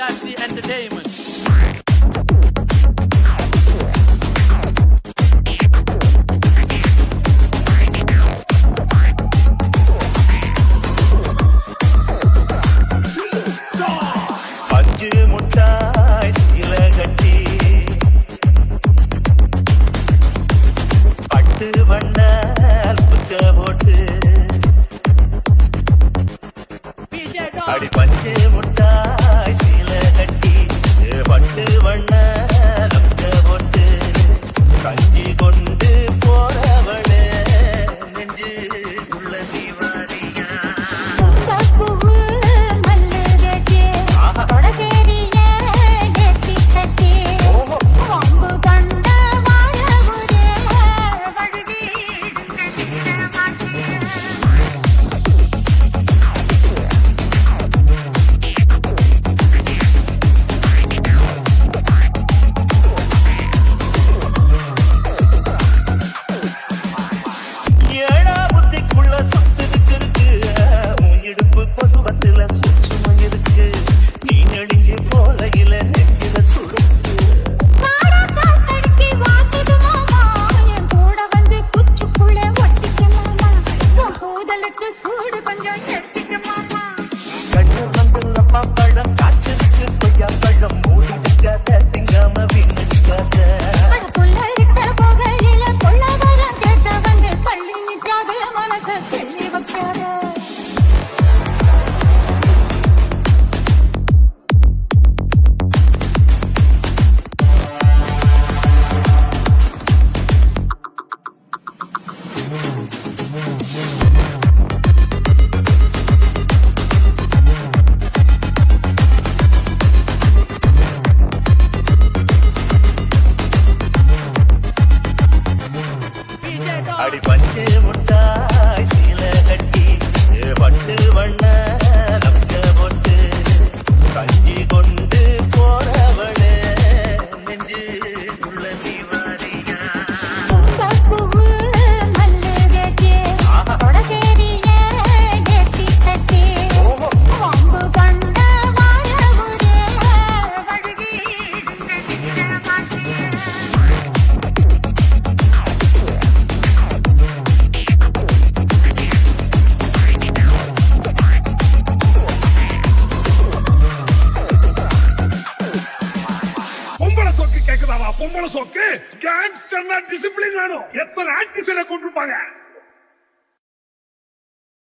PRC Entertainment. அடி பஞ்சு முட்டாய் சீல கட்டி பட்டு வண்ண லக்க போட்டு கஞ்சி கொண்டு போறவளே நெஞ்சு உள்ள தீவாரியா அடி பஞ்சு முட்டாய் சீல கட்டி பட்டு வண்ண லக்க போட்டு கஞ்சி கொண்டு போறவளே நெஞ்சு உள்ள தீவாரியா பொம்பளை சொக்கு கேங்ஸ்டர்னா டிசிப்ளின் வேணும். எத்தனை ஆக்டிஸ்ட கொண்டிருப்பாங்க.